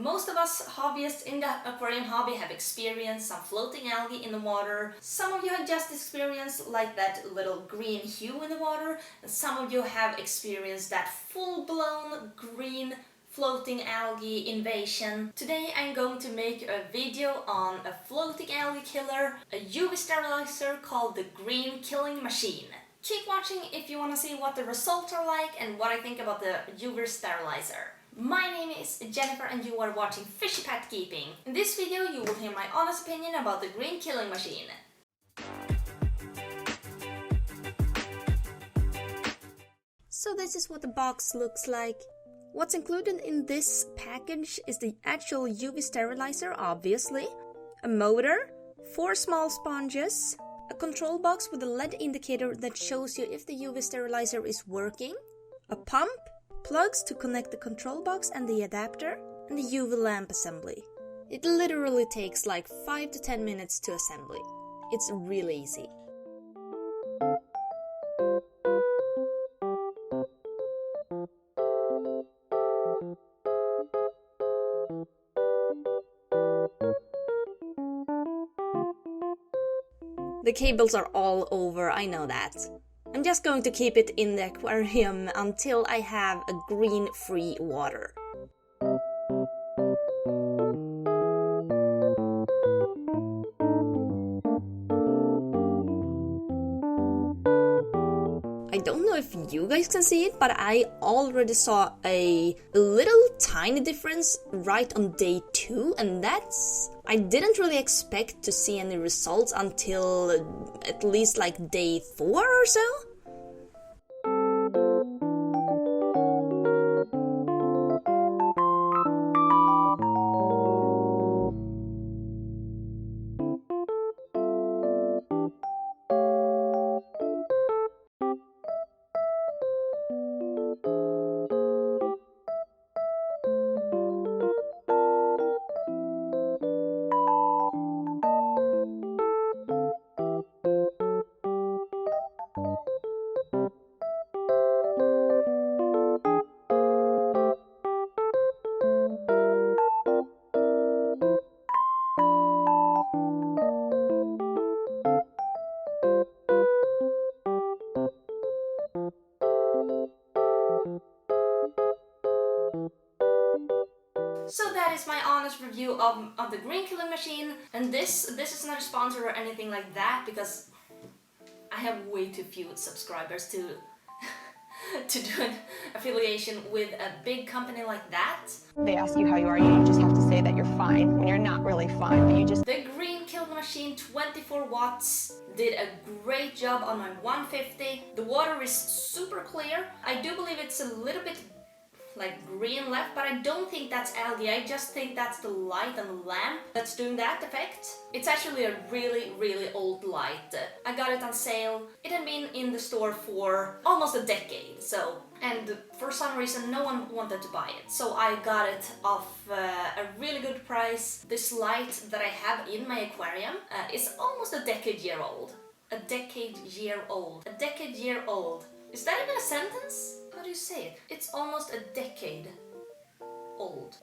Most of us hobbyists in the aquarium hobby have experienced some floating algae in the water. Some of you have just experienced like that little green hue in the water, and some of you have experienced that full-blown green floating algae invasion. Today I'm going to make a video on a floating algae killer, a UV sterilizer called the Green Killing Machine. Keep watching if you want to see what the results are like and what I think about the UV sterilizer. My name is Jennifer and you are watching Fishy Pet Keeping. In this video you will hear my honest opinion about the Green Killing Machine. So this is what the box looks like. What's included in this package is the actual UV sterilizer, obviously, a motor, 4 small sponges, a control box with a LED indicator that shows you if the UV sterilizer is working, a pump, plugs to connect the control box and the adapter, and the UV lamp assembly. It literally takes like 5 to 10 minutes to assembly. It's really easy. The cables are all over, I know that. I'm just going to keep it in the aquarium until I have a green-free water. I don't know if you guys can see it, but I already saw a little tiny difference right on day 2, and I didn't really expect to see any results until at least like day 4 or so. So that is my honest review of the Green Killing Machine, and this is not a sponsor or anything like that because I have way too few subscribers to to do an affiliation with a big company like that. They ask you how you are, you just have to say that you're fine when you're not really fine, but you just... The Green Killing Machine 24 watts did a great job on my 150. The water is super clear. I do believe it's a little bit like green left, but I don't think that's algae. I just think that's the light on the lamp that's doing that effect. It's actually a really old light. I got it on sale. It had been in the store for almost a decade, and for some reason no one wanted to buy it, so I got it off a really good price. This light that I have in my aquarium is almost a decade year old. A decade year old. A decade year old. Is that even a sentence? How do you say it? It's almost a decade old.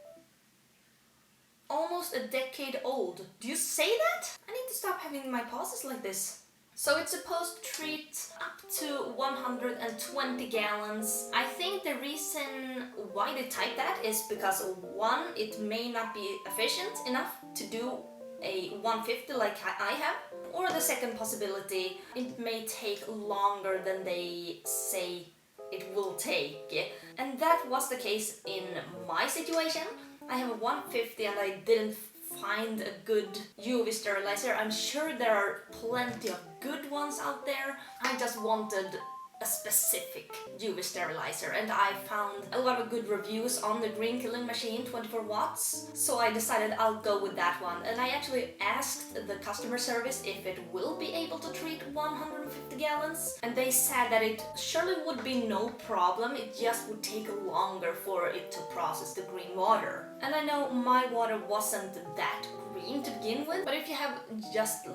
Almost a decade old. Do you say that? I need to stop having my pauses like this. So it's supposed to treat up to 120 gallons. I think the reason why they type that is because 1, it may not be efficient enough to do a 150 like I have, or the second possibility, it may take longer than they say it will take. And that was the case in my situation. I have a 150 and I didn't find a good UV sterilizer. I'm sure there are plenty of good ones out there. I just wanted a specific UV sterilizer, and I found a lot of good reviews on the Green Killing Machine 24 watts, so I decided I'll go with that one. And I actually asked the customer service if it will be able to treat 150 gallons, and they said that it surely would be no problem, it just would take longer for it to process the green water. And I know my water wasn't that green to begin with, but if you have just,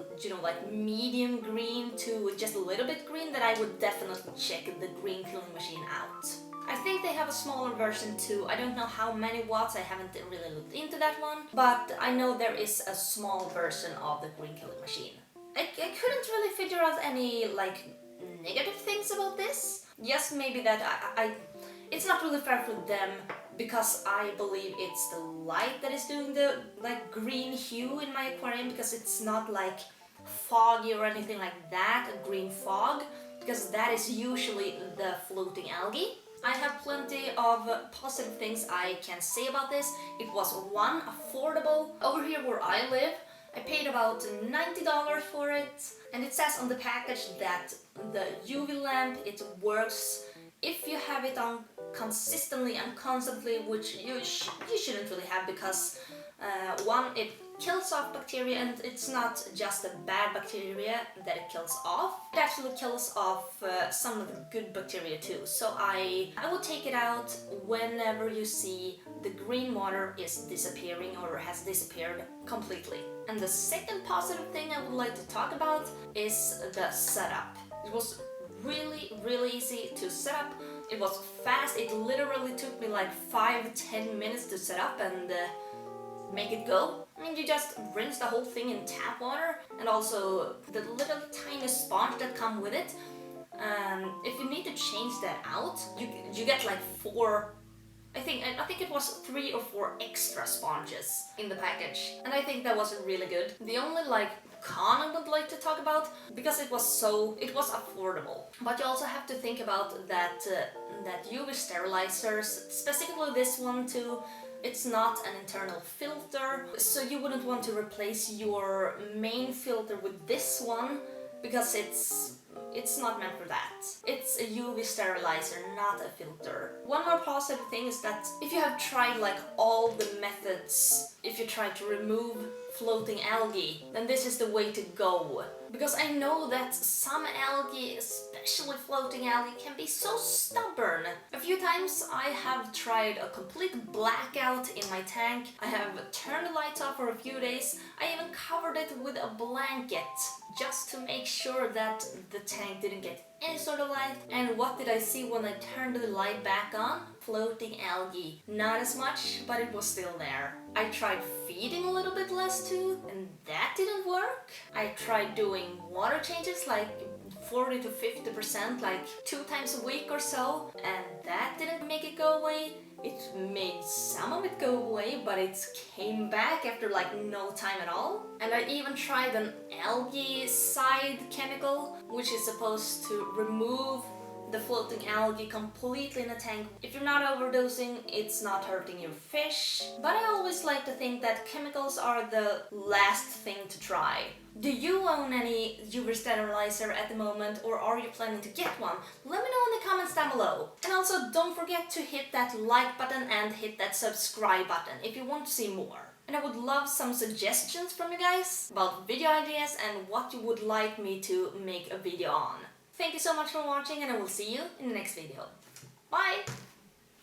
like medium green to just a little bit green, then I would definitely check the Green Killing Machine out. I think they have a smaller version too. I don't know how many watts, I haven't really looked into that one, but I know there is a small version of the green killing machine. I couldn't really figure out any like negative things about this. Yes, maybe that it's not really fair for them because I believe it's the light that is doing the like green hue in my aquarium, because it's not like foggy or anything like that, a green fog, because that is usually the floating algae. I have plenty of positive things I can say about this. It was one, affordable. Over here where I live, I paid about $90 for it, and it says on the package that the UV lamp, it works if you have it on consistently and constantly, which you shouldn't really have, because one, it kills off bacteria, and it's not just the bad bacteria that it kills off. It actually kills off some of the good bacteria too. So I would take it out whenever you see the green water is disappearing or has disappeared completely. And the second positive thing I would like to talk about is the setup. It was really easy to set up. It was fast. It literally took me like 5-10 minutes to set up and make it go. I mean, you just rinse the whole thing in tap water, and also the little tiny sponge that come with it. If you need to change that out, you get like 4. I think it was 3 or 4 extra sponges in the package, and I think that was really good. The only like con I would like to talk about, because it was affordable, but you also have to think about that UV sterilizers, specifically this one too. It's not an internal filter, so you wouldn't want to replace your main filter with this one, because it's not meant for that. It's a UV sterilizer, not a filter. One more positive thing is that if you have tried like all the methods, if you try to remove floating algae, then this is the way to go. Because I know that some algae, especially floating algae, can be so stubborn. A few times I have tried a complete blackout in my tank. I have turned the lights off for a few days. I even covered it with a blanket just to make sure that the tank didn't get any sort of light. And what did I see when I turned the light back on? Floating algae. Not as much, but it was still there. I tried feeding a little bit less too, and that didn't work. I tried doing water changes like 40 to 50%, like 2 times a week or so, and that didn't make it go away. It made some of it go away, but it came back after like no time at all. And I even tried an algae-side chemical, which is supposed to remove the floating algae completely in a tank. If you're not overdosing, it's not hurting your fish. But I always like to think that chemicals are the last thing to try. Do you own any UV sterilizer at the moment, or are you planning to get one? Let me know in the comments down below. And also don't forget to hit that like button and hit that subscribe button if you want to see more. And I would love some suggestions from you guys about video ideas and what you would like me to make a video on. Thank you so much for watching, and I will see you in the next video. Bye!